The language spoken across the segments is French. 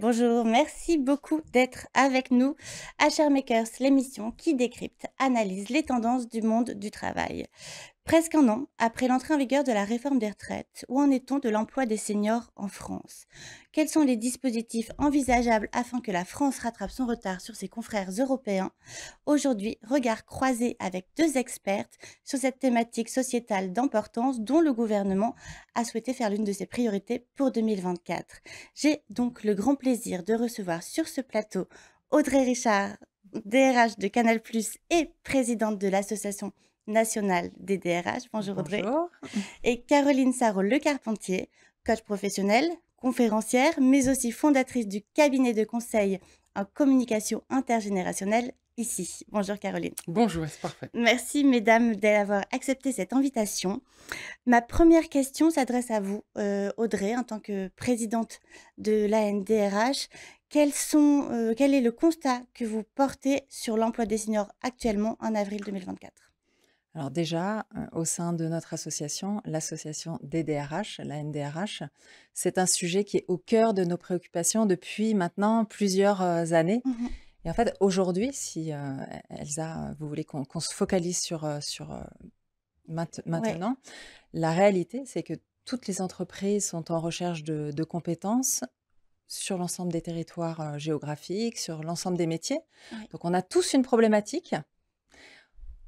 Bonjour, merci beaucoup d'être avec nous à Sharemakers, l'émission qui décrypte, analyse les tendances du monde du travail. Presque un an après l'entrée en vigueur de la réforme des retraites, où en est-on de l'emploi des seniors en France? Quels sont les dispositifs envisageables afin que la France rattrape son retard sur ses confrères européens? Aujourd'hui, regard croisé avec deux expertes sur cette thématique sociétale d'importance dont le gouvernement a souhaité faire l'une de ses priorités pour 2024. J'ai donc le grand plaisir de recevoir sur ce plateau Audrey Richard, DRH de Canal+, et présidente de l'Association nationale des DRH. Bonjour Audrey. Bonjour. Et Caroline Sarrault-Lecarpentier, coach professionnelle, conférencière, mais aussi fondatrice du cabinet de conseil en communication intergénérationnelle ici. Bonjour Caroline. Bonjour, c'est parfait. Merci mesdames d'avoir accepté cette invitation. Ma première question s'adresse à vous, Audrey, en tant que présidente de l'ANDRH. Quel est le constat que vous portez sur l'emploi des seniors actuellement en avril 2024? Alors déjà, au sein de notre association, l'association des DRH, la NDRH, c'est un sujet qui est au cœur de nos préoccupations depuis maintenant plusieurs années. Mmh. Et en fait, aujourd'hui, si Elsa, vous voulez qu'on se focalise Ouais, maintenant, la réalité, c'est que toutes les entreprises sont en recherche de compétences sur l'ensemble des territoires géographiques, sur l'ensemble des métiers. ouais. Donc on a tous une problématique.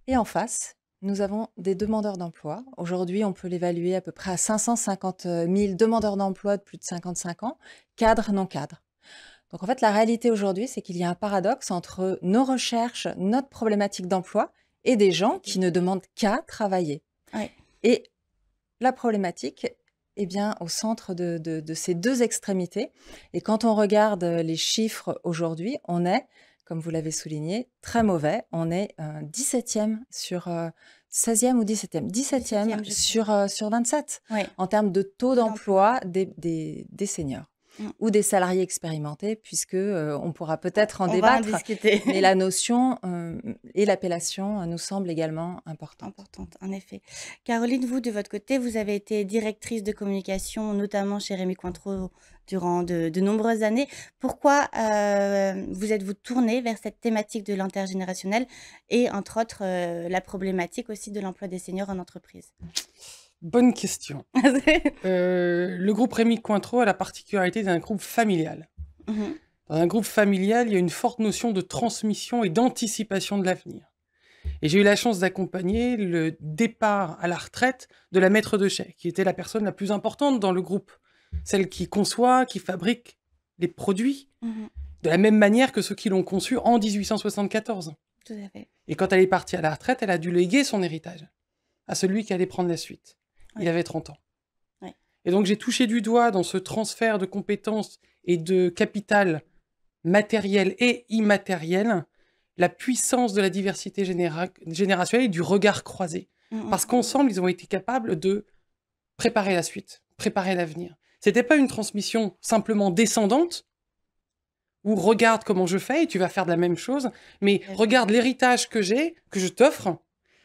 Et en face, nous avons des demandeurs d'emploi. Aujourd'hui, on peut l'évaluer à peu près à 550 000 demandeurs d'emploi de plus de 55 ans, cadres, non cadres. Donc en fait, la réalité aujourd'hui, c'est qu'il y a un paradoxe entre nos recherches, notre problématique d'emploi et des gens qui ne demandent qu'à travailler. Ouais. Et la problématique est bien au centre de ces deux extrémités. Et quand on regarde les chiffres aujourd'hui, on est, comme vous l'avez souligné, très mauvais. On est 17e sur 16e ou 17e, 17e 17e, je crois. sur 27 Ouais, en termes de taux taux d'emploi. d'emploi des seniors Mmh. ou des salariés expérimentés, puisque on pourra peut-être en On va en débattre, discuter. mais la notion et l'appellation nous semblent également importantes. Importante, en effet. Caroline, vous, de votre côté, vous avez été directrice de communication, notamment chez Rémy Cointreau, durant de nombreuses années. Pourquoi vous êtes-vous tournée vers cette thématique de l'intergénérationnel et, entre autres, la problématique aussi de l'emploi des seniors en entreprise? Bonne question. Le groupe Rémy Cointreau a la particularité d'un groupe familial. Mmh. Dans un groupe familial, il y a une forte notion de transmission et d'anticipation de l'avenir. Et j'ai eu la chance d'accompagner le départ à la retraite de la maître de chai, qui était la personne la plus importante dans le groupe. Celle qui conçoit, qui fabrique les produits, Mmh. de la même manière que ceux qui l'ont conçu en 1874. Tout à fait. Et quand elle est partie à la retraite, elle a dû léguer son héritage à celui qui allait prendre la suite. Il Oui, avait 30 ans. oui. Et donc j'ai touché du doigt dans ce transfert de compétences et de capital matériel et immatériel la puissance de la diversité générationnelle et du regard croisé. Mmh mh. Parce qu'ensemble, ils ont été capables de préparer la suite, préparer l'avenir. C'était pas une transmission simplement descendante, où regarde comment je fais et tu vas faire de la même chose, mais Tout à fait. regarde l'héritage que j'ai, que je t'offre,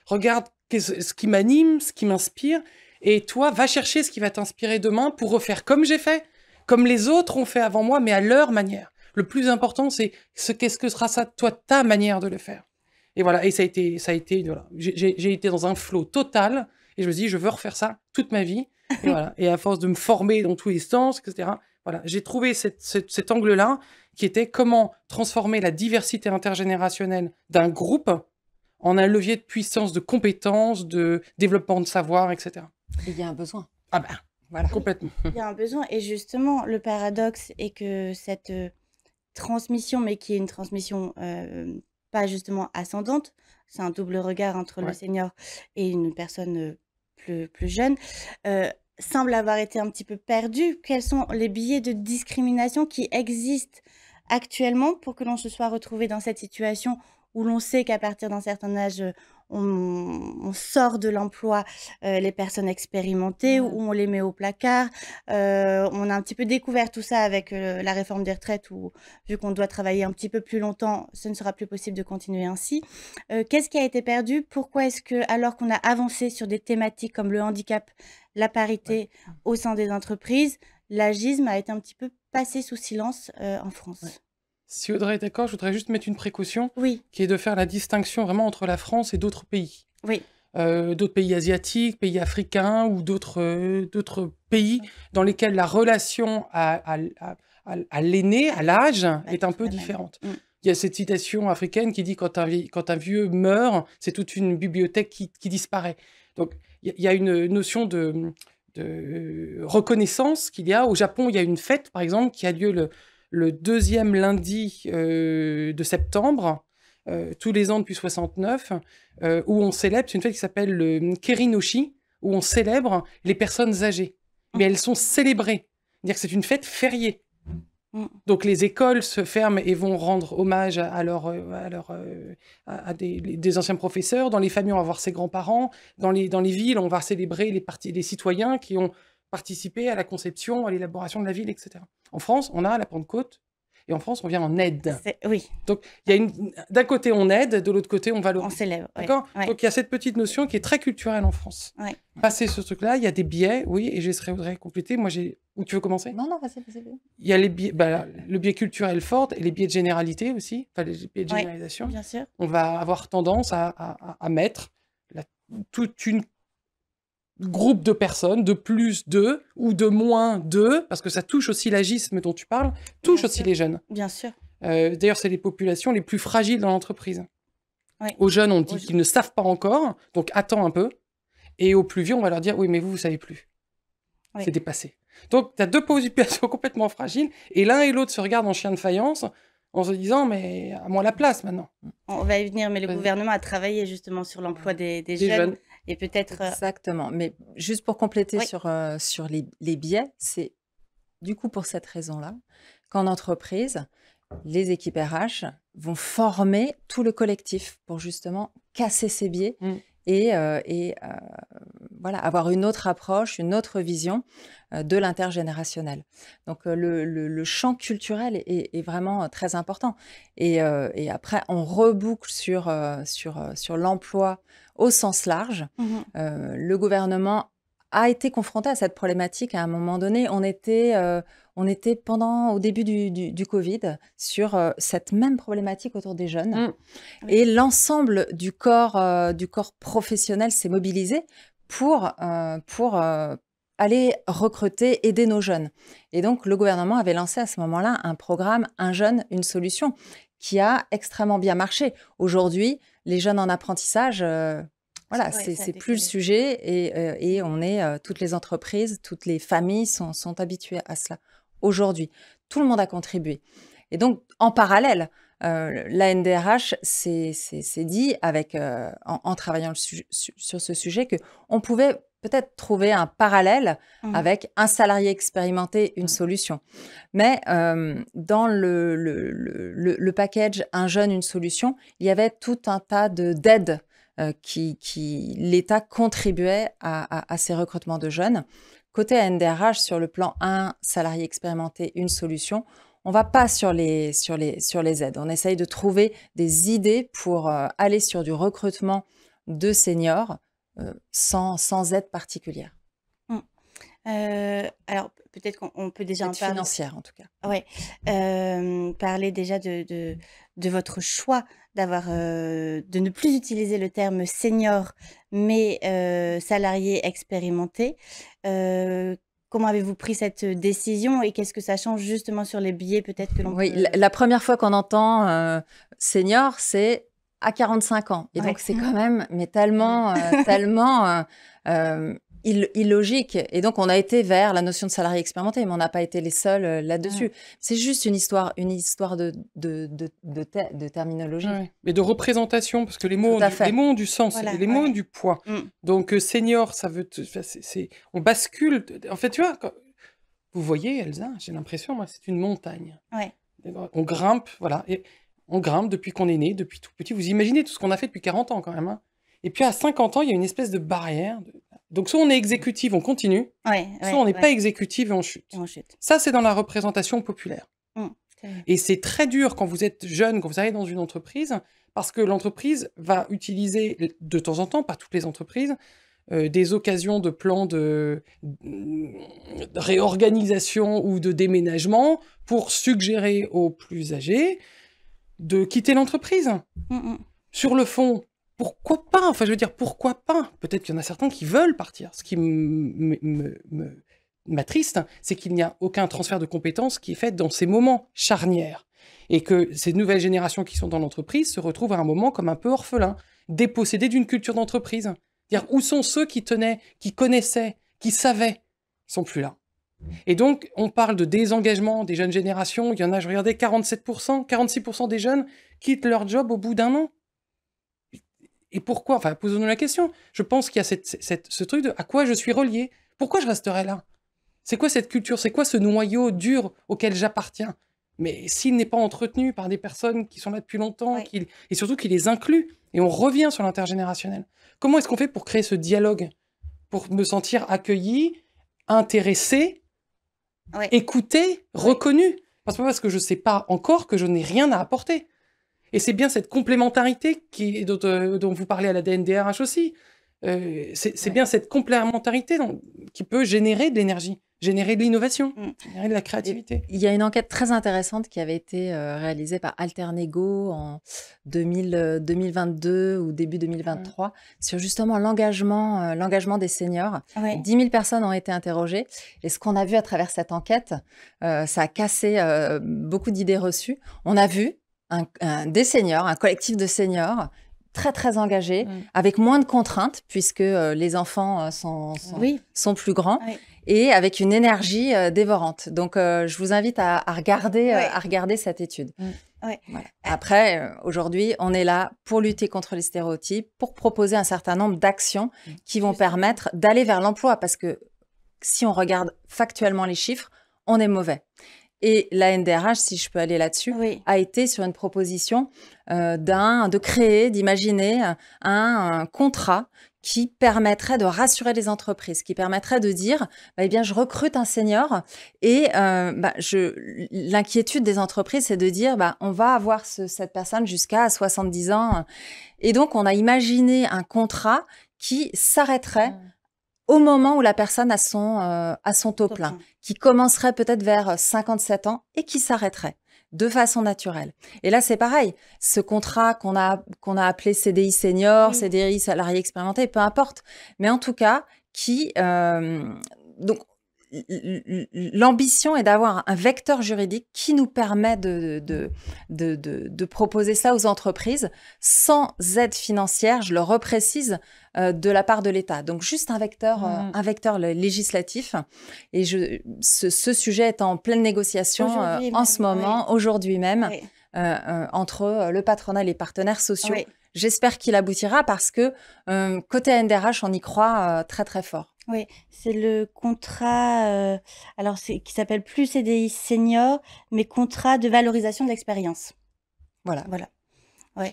regarde ce qui m'anime, ce qui m'inspire, et toi, va chercher ce qui va t'inspirer demain pour refaire comme j'ai fait, comme les autres ont fait avant moi, mais à leur manière. Le plus important, c'est qu'est-ce que sera ça, toi, ta manière de le faire. Et voilà, et ça a été, voilà. J'ai été dans un flow total, et je me dis, je veux refaire ça toute ma vie. Et voilà. Et à force de me former dans tous les sens, etc., voilà, j'ai trouvé cet angle-là, qui était comment transformer la diversité intergénérationnelle d'un groupe en un levier de puissance, de compétences, de développement de savoir, etc. Et il y a un besoin. Ah ben, Ah voilà, oui, complètement. il y a un besoin et justement, le paradoxe est que cette, transmission, mais qui est une transmission, pas justement ascendante, c'est un double regard entre le Ouais. senior et une personne, plus jeune, heu, semble avoir été un petit peu perdue. Quels sont les biais de discrimination qui existent actuellement pour que l'on se soit retrouvé dans cette situation où l'on sait qu'à partir d'un certain âge, on sort de l'emploi, les personnes expérimentées, où Mmh. on les met au placard? On a un petit peu découvert tout ça avec, la réforme des retraites où, vu qu'on doit travailler un petit peu plus longtemps, ce ne sera plus possible de continuer ainsi. Qu'est-ce qui a été perdu? Pourquoi est-ce que, alors qu'on a avancé sur des thématiques comme le handicap, la Ouais. parité au sein des entreprises, l'agisme a été un petit peu passé sous silence en Ouais. France. Si Audrey est d'accord, je voudrais juste mettre une précaution Oui, qui est de faire la distinction vraiment entre la France et d'autres pays. oui, D'autres pays asiatiques, pays africains ou d'autres pays dans lesquels la relation à l'aîné, à l'âge, pas est du un tout peu la même. différente. Mm. Il y a cette citation africaine qui dit quand un vieux meurt, c'est toute une bibliothèque qui disparaît. Donc il y a une notion de reconnaissance qu'il y a. Au Japon, il y a une fête, par exemple, qui a lieu le deuxième lundi de septembre, tous les ans depuis 69, où on célèbre, c'est une fête qui s'appelle le Kerinoshi, où on célèbre les personnes âgées. Mais elles sont célébrées. C'est-à-dire que c'est une fête fériée. Mm. Donc les écoles se ferment et vont rendre hommage à des anciens professeurs. Dans les familles, on va voir ses grands-parents. Dans les villes, on va célébrer les citoyens qui ont participé à la conception, à l'élaboration de la ville, etc. En France, on a la Pentecôte, et en France, on vient en aide. Oui, Donc, d'un côté, on aide, de l'autre côté, on on valorise. s'élève. Ouais, D'accord? ouais, Donc, il y a cette petite notion qui est très culturelle en France. ouais. Passer ce truc-là, il y a des biais, oui, et je voudrais compléter. Moi, Ou tu veux commencer? Non, non, vas-y, vas-y. Il y a les biais, le biais culturel fort et les biais de généralité aussi, enfin les biais de Ouais, généralisation. bien sûr. On va avoir tendance à mettre toute une groupe de personnes, de plus d'eux ou de moins d'eux, parce que ça touche aussi l'agisme dont tu parles, touche Bien aussi sûr. les jeunes. Bien sûr. D'ailleurs, c'est les populations les plus fragiles dans l'entreprise. Ouais. Aux jeunes, on Aux dit je- qu'ils ne savent pas encore, donc attends un peu. Et aux plus vieux, on va leur dire, oui, mais vous savez plus. Ouais. C'est dépassé. Donc, tu as deux populations complètement fragiles, et l'un et l'autre se regardent en chien de faïence, en se disant, mais à moi la place maintenant. On va y venir, mais le Vas-y. gouvernement a travaillé justement sur l'emploi des Des jeunes jeunes. et peut-être. Exactement. Mais juste pour compléter Oui. sur les biais, c'est du coup pour cette raison-là qu'en entreprise, les équipes RH vont former tout le collectif pour justement casser ces biais Mm. et voilà, avoir une autre approche, une autre vision de l'intergénérationnel. Donc le champ culturel est vraiment très important. Et après, on reboucle sur l'emploi au sens large. Mhm. Le gouvernement a été confronté à cette problématique à un moment donné. On était au début du Covid sur cette même problématique autour des jeunes. Mm. Et l'ensemble du corps professionnel s'est mobilisé pour aller recruter, aider nos jeunes. Et donc, le gouvernement avait lancé à ce moment-là un programme « Un jeune, une solution » qui a extrêmement bien marché. Aujourd'hui, les jeunes en apprentissage, voilà, Ouais, ça a c'est plus le décollé. sujet et on est, toutes les entreprises, toutes les familles sont habituées à cela. Aujourd'hui, tout le monde a contribué. Et donc, en parallèle, la NDRH s'est dit, en travaillant sur ce sujet, qu'on pouvait peut-être trouver un parallèle Mhm. avec un salarié expérimenté, une solution. Mais dans le package Un jeune, une solution, il y avait tout un tas d'aides qui l'État contribuait à ces recrutements de jeunes. Côté NDRH, sur le plan un salarié expérimenté, une solution, on ne va pas sur les aides. On essaye de trouver des idées pour aller sur du recrutement de seniors sans aide particulière. Alors, peut-être qu'on peut déjà en Aide parler. financière, en tout cas. Ouais. Parler déjà de votre choix de ne plus utiliser le terme senior, mais salarié expérimenté. Comment avez-vous pris cette décision et qu'est-ce que ça change justement sur les billets peut-être que l'on Oui, peut... la première fois qu'on entend senior, c'est à 45 ans. Et Ouais. donc, c'est quand même, mais tellement illogique. Et donc, on a été vers la notion de salarié expérimenté, mais on n'a pas été les seuls là-dessus. C'est juste une histoire de terminologie. Ouais. Mais de représentation, parce que les Tout à fait. les mots ont du sens, Voilà, et les mots ouais. ont du poids. Mm. Donc, senior, ça veut... on bascule. En fait, tu vois, vous voyez, Elsa, j'ai l'impression, moi, c'est une montagne. Ouais. On grimpe, voilà. Et on grimpe depuis qu'on est né, depuis tout petit. Vous imaginez tout ce qu'on a fait depuis 40 ans, quand même. Hein. Et puis, à 50 ans, il y a une espèce de barrière. Donc, soit on est exécutif, on continue, Ouais, soit on n'est pas exécutif et on chute. Et on chute. Ça, c'est dans la représentation populaire. C'est vrai. Et c'est très dur quand vous êtes jeune, quand vous arrivez dans une entreprise, parce que l'entreprise va utiliser de temps en temps, pas toutes les entreprises, des occasions de plans de réorganisation ou de déménagement pour suggérer aux plus âgés de quitter l'entreprise. Sur le fond, pourquoi pas? Enfin, je veux dire, pourquoi pas? Peut-être qu'il y en a certains qui veulent partir. Ce qui m'attriste, c'est qu'il n'y a aucun transfert de compétences qui est fait dans ces moments charnières. Et que ces nouvelles générations qui sont dans l'entreprise se retrouvent à un moment comme un peu orphelins, dépossédés d'une culture d'entreprise. Dire où sont ceux qui tenaient, qui connaissaient, qui savaient, ils sont plus là. Et donc, on parle de désengagement des jeunes générations. Il y en a, je regardais, 47%, 46% des jeunes quittent leur job au bout d'un an. Et pourquoi? Enfin, posons-nous la question. Je pense qu'il y a ce truc de à quoi je suis relié? Pourquoi je resterai là? C'est quoi cette culture? C'est quoi ce noyau dur auquel j'appartiens? Mais s'il n'est pas entretenu par des personnes qui sont là depuis longtemps, et surtout qui les incluent, et on revient sur l'intergénérationnel. Comment est-ce qu'on fait pour créer ce dialogue? Pour me sentir accueilli, intéressé, écouté, reconnu? Parce que je ne sais pas encore que je n'ai rien à apporter. Et c'est bien cette complémentarité dont vous parlez à la DNDRH aussi. C'est bien cette complémentarité qui peut générer de l'énergie, générer de l'innovation, générer de la créativité. Il y a une enquête très intéressante qui avait été réalisée par Alternego en 2022 ou début 2023 sur justement l'engagement des seniors. 10 000 personnes ont été interrogées. Et ce qu'on a vu à travers cette enquête, ça a cassé beaucoup d'idées reçues. On a vu des seniors, un collectif de seniors très, très engagés, avec moins de contraintes, puisque les enfants sont plus grands, et avec une énergie dévorante. Donc, je vous invite à regarder cette étude. Voilà. Après, aujourd'hui, on est là pour lutter contre les stéréotypes, pour proposer un certain nombre d'actions qui vont permettre d'aller vers l'emploi, parce que si on regarde factuellement les chiffres, on est mauvais. Et la NDRH, si je peux aller là-dessus, a été sur une proposition d'imaginer un contrat qui permettrait de rassurer les entreprises, qui permettrait de dire, eh bien, je recrute un senior et l'inquiétude des entreprises, c'est de dire, on va avoir cette personne jusqu'à 70 ans. Et donc, on a imaginé un contrat qui s'arrêterait au moment où la personne a son taux plein, qui commencerait peut-être vers 57 ans et qui s'arrêterait de façon naturelle. Et là, c'est pareil. Ce contrat qu'on a appelé CDI senior, CDI salarié expérimenté, peu importe. Mais en tout cas, donc, l'ambition est d'avoir un vecteur juridique qui nous permet de proposer ça aux entreprises sans aide financière, je le reprécise, de la part de l'État. Donc, juste un vecteur législatif. Et ce sujet est en pleine négociation en ce moment, aujourd'hui même, entre le patronat et les partenaires sociaux. J'espère qu'il aboutira parce que côté NDRH, on y croit très, très fort. Oui, c'est le contrat, qui s'appelle plus CDI senior, mais contrat de valorisation de l'expérience. Voilà.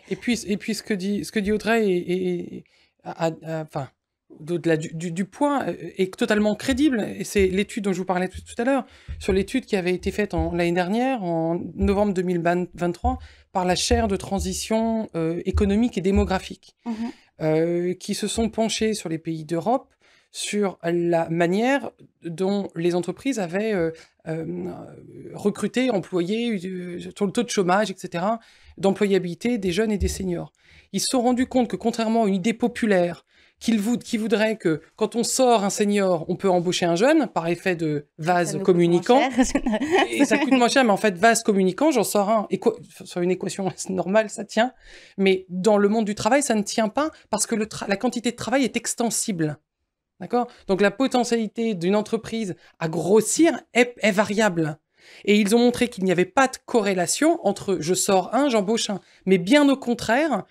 Et puis ce que dit Audrey au-delà du point est totalement crédible. Et c'est l'étude dont je vous parlais tout à l'heure, sur l'étude qui avait été faite l'année dernière, en novembre 2023, par la chaire de transition économique et démographique, qui se sont penchés sur les pays d'Europe, sur la manière dont les entreprises avaient recruté, employé, sur le taux de chômage, etc., d'employabilité des jeunes et des seniors. Ils se sont rendus compte que, contrairement à une idée populaire, qui voudrait que, quand on sort un senior, on peut embaucher un jeune, par effet de vase communicant. Et ça coûte moins cher, mais en fait, vase communicant, j'en sors un. Sur une équation normale, ça tient. Mais dans le monde du travail, ça ne tient pas, parce que la quantité de travail est extensible. D'accord? Donc, la potentialité d'une entreprise à grossir est variable. Et ils ont montré qu'il n'y avait pas de corrélation entre je sors un, j'embauche un. Mais bien au contraire,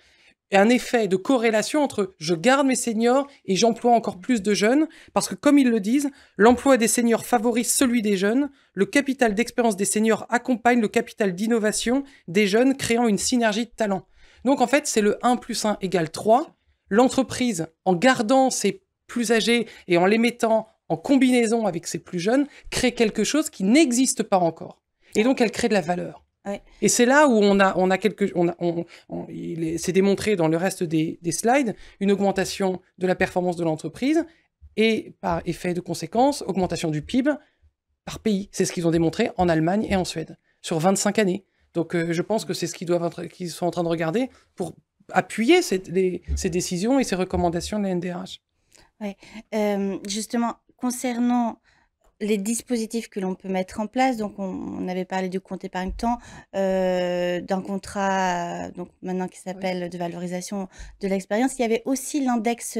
un effet de corrélation entre je garde mes seniors et j'emploie encore plus de jeunes. Parce que, comme ils le disent, l'emploi des seniors favorise celui des jeunes. Le capital d'expérience des seniors accompagne le capital d'innovation des jeunes, créant une synergie de talents. Donc, en fait, c'est le 1 + 1 = 3. L'entreprise, en gardant ses plus âgés et en les mettant en combinaison avec ses plus jeunes, crée quelque chose qui n'existe pas encore. Et donc, elle crée de la valeur. Ouais. Et c'est là où c'est démontré dans le reste des slides, une augmentation de la performance de l'entreprise et par effet de conséquence, augmentation du PIB par pays. C'est ce qu'ils ont démontré en Allemagne et en Suède sur 25 années. Donc je pense que c'est ce qu'ils sont en train de regarder pour appuyer ces décisions et ces recommandations de la NDRH. Ouais. Justement, concernant les dispositifs que l'on peut mettre en place, donc on avait parlé du compte épargne-temps, d'un contrat, donc maintenant qui s'appelle de valorisation de l'expérience. Il y avait aussi l'index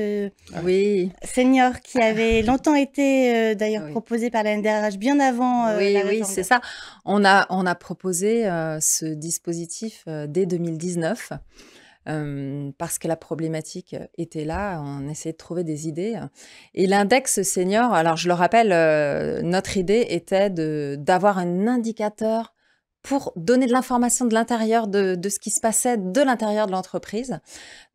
Oui, senior qui avait longtemps été d'ailleurs Oui. proposé par la NDRH bien avant la oui, réforme c'est des ça. On a proposé ce dispositif dès 2019 parce que la problématique était là. On essayait de trouver des idées. Et l'index senior, alors je le rappelle, notre idée était d'avoir un indicateur pour donner de l'information de l'intérieur de ce qui se passait de l'intérieur de l'entreprise.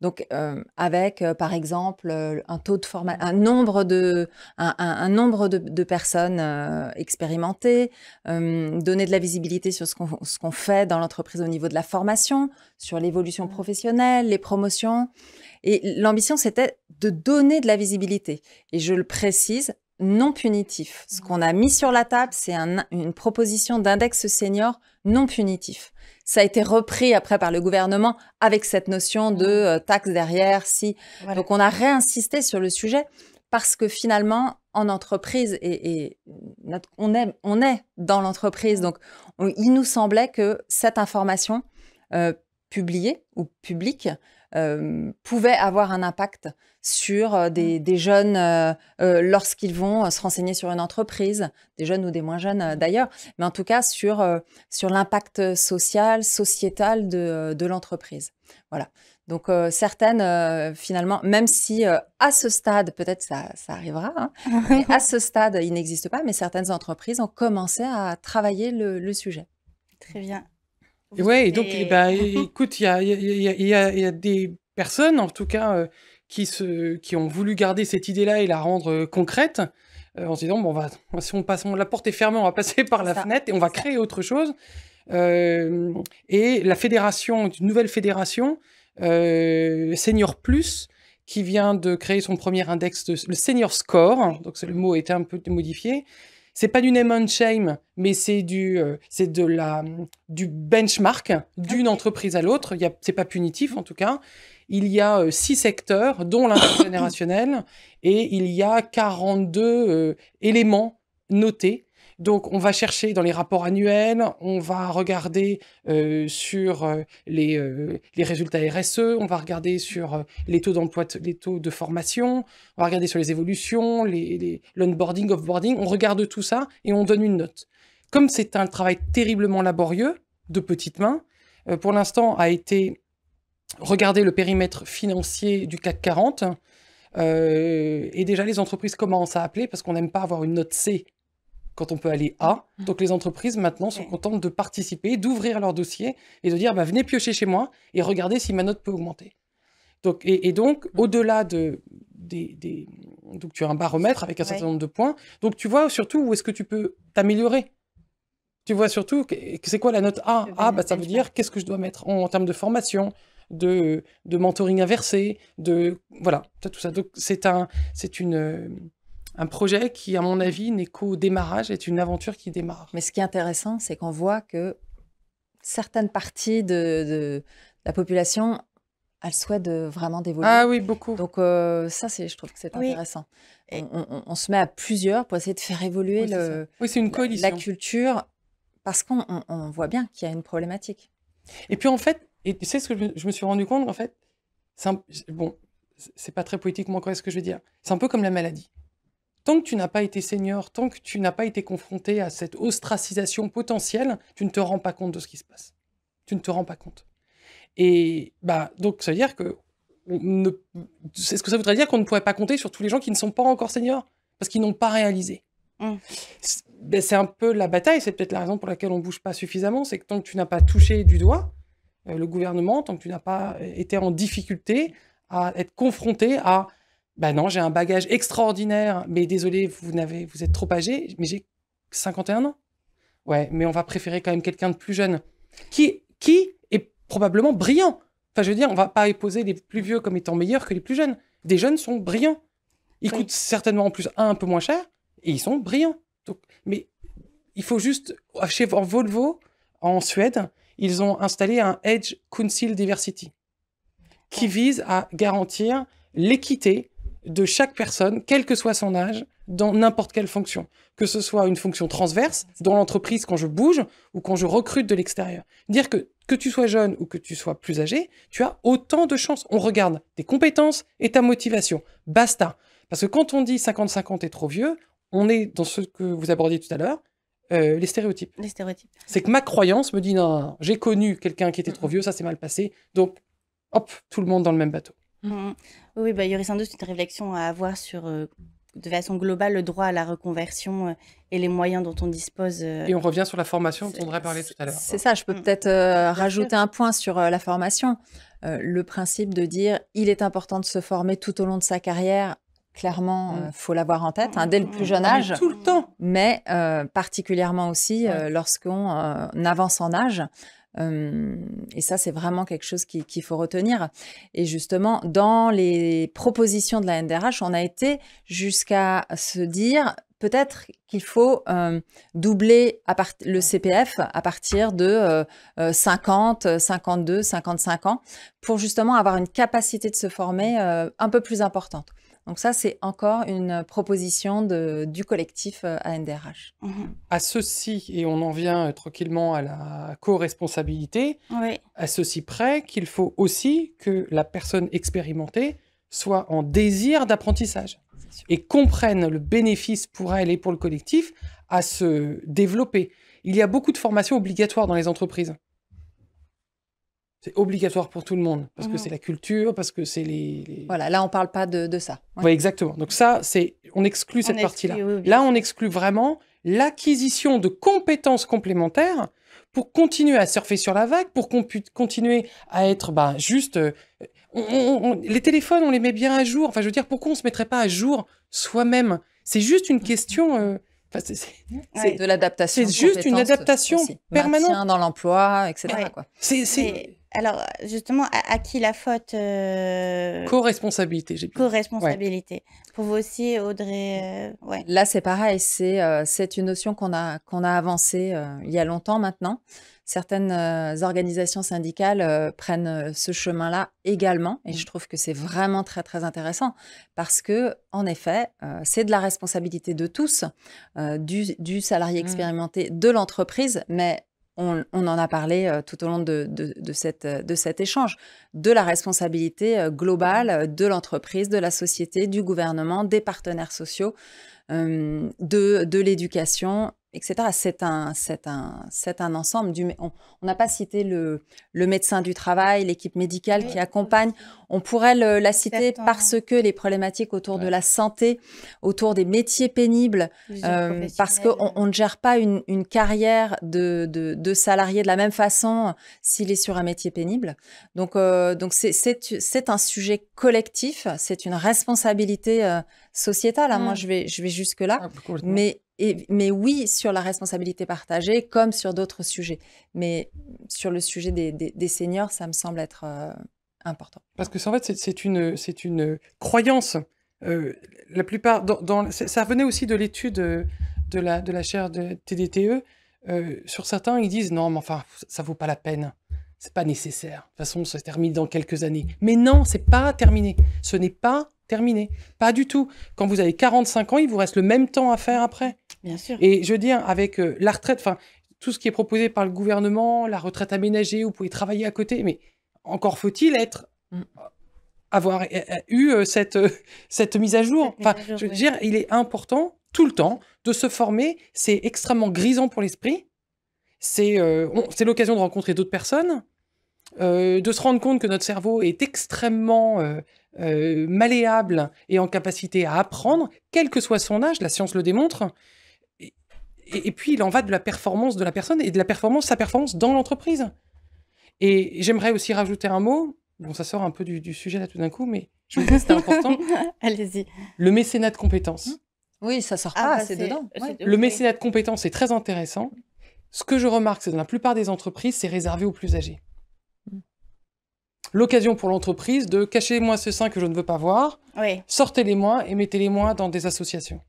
Donc, avec, par exemple, un taux de un nombre de personnes expérimentées, donner de la visibilité sur ce qu'on fait dans l'entreprise au niveau de la formation, sur l'évolution professionnelle, les promotions. Et l'ambition, c'était de donner de la visibilité. Et je le précise, non punitif. Ce qu'on a mis sur la table, c'est une proposition d'index senior non punitif. Ça a été repris après par le gouvernement avec cette notion de taxe derrière. Voilà. Donc, on a réinsisté sur le sujet parce que finalement, en entreprise, on est dans l'entreprise. Donc, il nous semblait que cette information publiée ou publique pouvait avoir un impact sur des jeunes lorsqu'ils vont se renseigner sur une entreprise, des jeunes ou des moins jeunes d'ailleurs, mais en tout cas sur l'impact sociétal de l'entreprise. Voilà. Donc certaines, finalement, même si à ce stade, peut-être ça arrivera, hein, mais à ce stade, il n'existe pas, mais certaines entreprises ont commencé à travailler le sujet. Très bien. Ouais, et donc, écoute, il y a des personnes, en tout cas, qui ont voulu garder cette idée-là et la rendre concrète, en se disant, bon, si la porte est fermée, on va passer par la fenêtre et on va créer autre chose. Et la fédération, une nouvelle fédération, Senior Plus, qui vient de créer son premier index, le Senior Score, donc le mot a été un peu modifié. C'est pas du name and shame, mais c'est du benchmark d'une entreprise à l'autre. C'est pas punitif en tout cas. Il y a 6 secteurs, dont l'intergénérationnel, et il y a 42 éléments notés. Donc, on va chercher dans les rapports annuels, on va regarder sur les résultats RSE, on va regarder sur les taux d'emploi, les taux de formation, on va regarder sur les évolutions, l'onboarding, offboarding, on regarde tout ça et on donne une note. Comme c'est un travail terriblement laborieux, de petites mains, pour l'instant a été regarder le périmètre financier du CAC 40, et déjà les entreprises commencent à appeler parce qu'on n'aime pas avoir une note C quand on peut aller A. Donc les entreprises maintenant sont contentes de participer, d'ouvrir leur dossier et de dire venez piocher chez moi et regardez si ma note peut augmenter. Donc, donc au-delà donc tu as un baromètre avec un certain nombre de points. Donc tu vois surtout où est-ce que tu peux t'améliorer. Tu vois surtout c'est quoi la note A. Ça veut dire qu'est-ce que je dois mettre en termes de formation, de mentoring inversé, voilà, tout ça. Donc c'est un projet qui, à mon avis, n'est qu'au démarrage, est une aventure qui démarre. Mais ce qui est intéressant, c'est qu'on voit que certaines parties de la population, elles souhaitent vraiment d'évoluer. Ah oui, beaucoup. Donc ça, je trouve que c'est intéressant. On se met à plusieurs pour essayer de faire évoluer c'est une coalition. La culture, parce qu'on voit bien qu'il y a une problématique. Et puis en fait, tu sais ce que je me suis rendu compte, en fait, c'est pas très poétiquement correct ce que je veux dire. C'est un peu comme la maladie. Tant que tu n'as pas été senior, tant que tu n'as pas été confronté à cette ostracisation potentielle, tu ne te rends pas compte de ce qui se passe. Tu ne te rends pas compte. Et donc ça veut dire que c'est ce que ça voudrait dire qu'on ne pourrait pas compter sur tous les gens qui ne sont pas encore seniors parce qu'ils n'ont pas réalisé. C'est un peu la bataille, c'est peut-être la raison pour laquelle on bouge pas suffisamment, c'est que tant que tu n'as pas touché du doigt le gouvernement, tant que tu n'as pas été en difficulté à être confronté à non, j'ai un bagage extraordinaire, mais désolé, vous êtes trop âgé, mais j'ai 51 ans. Ouais, mais on va préférer quand même quelqu'un de plus jeune. qui est probablement brillant. Enfin, je veux dire, on va pas opposer les plus vieux comme étant meilleurs que les plus jeunes. Des jeunes sont brillants. Ils coûtent certainement en plus un peu moins cher et ils sont brillants. Donc, mais il faut juste, chez Volvo, en Suède, ils ont installé un Edge Council Diversity qui vise à garantir l'équité de chaque personne, quel que soit son âge, dans n'importe quelle fonction. Que ce soit une fonction transverse dans l'entreprise quand je bouge ou quand je recrute de l'extérieur. Dire que tu sois jeune ou que tu sois plus âgé, tu as autant de chances. On regarde tes compétences et ta motivation. Basta. Parce que quand on dit 50-50 est trop vieux, on est dans ce que vous abordiez tout à l'heure, les stéréotypes. Les stéréotypes. C'est que ma croyance me dit non, j'ai connu quelqu'un qui était trop vieux, ça s'est mal passé, donc hop, tout le monde dans le même bateau. Oui, il y aurait sans doute une réflexion à avoir sur, de façon globale, le droit à la reconversion et les moyens dont on dispose. Et on revient sur la formation dont on aurait parlé tout à l'heure. C'est ça, je peux peut-être rajouter un point sur la formation. Le principe de dire il est important de se former tout au long de sa carrière, clairement, faut l'avoir en tête, dès le plus jeune âge. Tout le temps. Mais particulièrement aussi lorsqu'on avance en âge. Et ça, c'est vraiment quelque chose qu'il faut retenir. Et justement, dans les propositions de la NDRH, on a été jusqu'à se dire peut-être qu'il faut doubler le CPF à partir de 50, 52, 55 ans pour justement avoir une capacité de se former un peu plus importante. Donc ça, c'est encore une proposition du collectif ANDRH. À ceci, et on en vient tranquillement à la co-responsabilité, à ceci près qu'il faut aussi que la personne expérimentée soit en désir d'apprentissage et comprenne le bénéfice pour elle et pour le collectif à se développer. Il y a beaucoup de formations obligatoires dans les entreprises. C'est obligatoire pour tout le monde, parce que c'est la culture, parce que c'est les... Voilà, là, on ne parle pas de ça. Oui, exactement. Donc ça, on exclut cette partie-là. Là, on exclut vraiment l'acquisition de compétences complémentaires pour continuer à surfer sur la vague, pour qu'on puisse continuer à être juste... les téléphones, on les met bien à jour. Enfin, je veux dire, pourquoi on ne se mettrait pas à jour soi-même? C'est juste une question... c'est de l'adaptation. C'est juste une adaptation permanente. Maintien dans l'emploi, etc. Quoi. Alors, justement, à qui la faute Co-responsabilité, j'ai dit. Co-responsabilité. Pour vous aussi, Audrey Là, c'est pareil. C'est une notion qu'on a avancée il y a longtemps maintenant. Certaines organisations syndicales prennent ce chemin-là également. Et je trouve que c'est vraiment très, très intéressant parce que, en effet, c'est de la responsabilité de tous, du salarié expérimenté, de l'entreprise, mais on en a parlé tout au long de cet échange, de la responsabilité globale de l'entreprise, de la société, du gouvernement, des partenaires sociaux, de l'éducation, etc. C'est un ensemble. On n'a pas cité le médecin du travail, l'équipe médicale qui accompagne. On pourrait la citer parce que les problématiques autour de la santé, autour des métiers pénibles, parce qu'on ne gère pas une carrière de salarié de la même façon s'il est sur un métier pénible. Donc c'est un sujet collectif, c'est une responsabilité sociétale. Moi, je vais jusque-là. Mais oui, sur la responsabilité partagée, comme sur d'autres sujets. Mais sur le sujet des seniors, ça me semble être important. Parce que en fait, c'est une croyance. La plupart, ça venait aussi de l'étude de la chaire de TDTE. Sur certains, ils disent non, mais enfin, ça vaut pas la peine. C'est pas nécessaire. De toute façon, ça se termine dans quelques années. Mais non, c'est pas terminé. Ce n'est pas terminé. Pas du tout. Quand vous avez 45 ans, il vous reste le même temps à faire après. Bien sûr. Et je veux dire, avec la retraite, enfin, tout ce qui est proposé par le gouvernement, la retraite aménagée, vous pouvez travailler à côté, mais encore faut-il avoir eu cette mise à jour. Enfin, je veux dire, il est important, tout le temps, de se former. C'est extrêmement grisant pour l'esprit. C'est l'occasion de rencontrer d'autres personnes, de se rendre compte que notre cerveau est extrêmement malléable et en capacité à apprendre, quel que soit son âge, la science le démontre. Et puis, il en va de la performance de la personne et de sa performance dans l'entreprise. Et j'aimerais aussi rajouter un mot. Bon, ça sort un peu du sujet là tout d'un coup, mais je me dis que c'était important. Allez-y. Le mécénat de compétences. Oui, ça sort pas, c'est dedans. Le mécénat de compétences est très intéressant. ce que je remarque, c'est que dans la plupart des entreprises, c'est réservé aux plus âgés. L'occasion pour l'entreprise de cachez-moi ce sein que je ne veux pas voir, Oui, sortez-les-moi et mettez-les-moi dans des associations.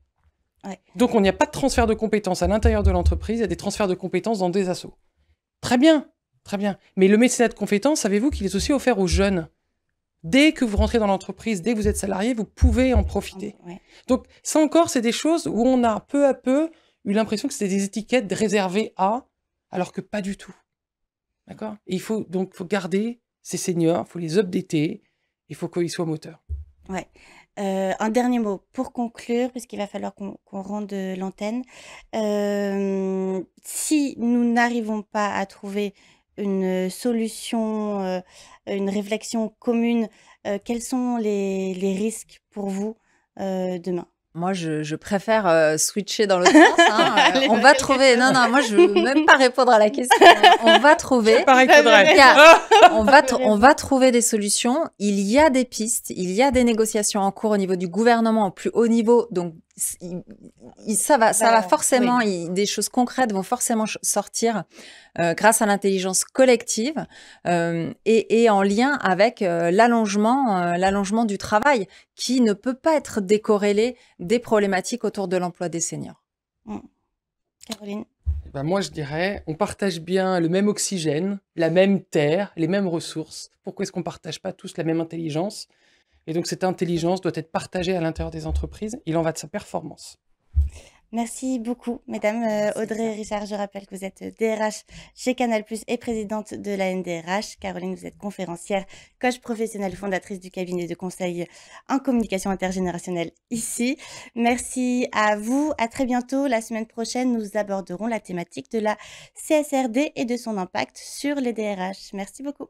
ouais. Donc, il n'y a pas de transfert de compétences à l'intérieur de l'entreprise, il y a des transferts de compétences dans des assos. Très bien, très bien. Mais le mécénat de compétences, savez-vous qu'il est aussi offert aux jeunes? Dès que vous rentrez dans l'entreprise, dès que vous êtes salarié, vous pouvez en profiter. Ouais. Donc, ça encore, c'est des choses où on a peu à peu eu l'impression que c'était des étiquettes réservées à, alors que pas du tout. D'accord? Et il faut donc garder ces seniors, il faut les updater, il faut qu'ils soient moteurs. Ouais. Un dernier mot pour conclure, puisqu'il va falloir qu'on rende l'antenne. Si nous n'arrivons pas à trouver une solution, une réflexion commune, quels sont les risques pour vous demain? Moi, je préfère switcher dans l'autre sens. Hein. Allez, On va trouver. Non, non, moi, je veux même pas répondre à la question. On va trouver. Pareil Pas faudrait. vrai. Il y a- on va, T'as on va trouver des solutions. Il y a des pistes. Il y a des négociations en cours au niveau du gouvernement, au plus haut niveau. Donc, ça va Bah, forcément. Des choses concrètes vont forcément sortir grâce à l'intelligence collective et en lien avec l'allongement du travail qui ne peut pas être décorrélé des problématiques autour de l'emploi des seniors. Caroline? Ben moi, je dirais, on partage bien le même oxygène, la même terre, les mêmes ressources. Pourquoi est-ce qu'on ne partage pas tous la même intelligence? Et donc, cette intelligence doit être partagée à l'intérieur des entreprises. Il en va de sa performance. Merci beaucoup, mesdames. Audrey et Richard, je rappelle que vous êtes DRH chez Canal+ et présidente de la NDRH. Caroline, vous êtes conférencière, coach professionnelle, fondatrice du cabinet de conseil en communication intergénérationnelle ici. Merci à vous. À très bientôt. La semaine prochaine, nous aborderons la thématique de la CSRD et de son impact sur les DRH. Merci beaucoup.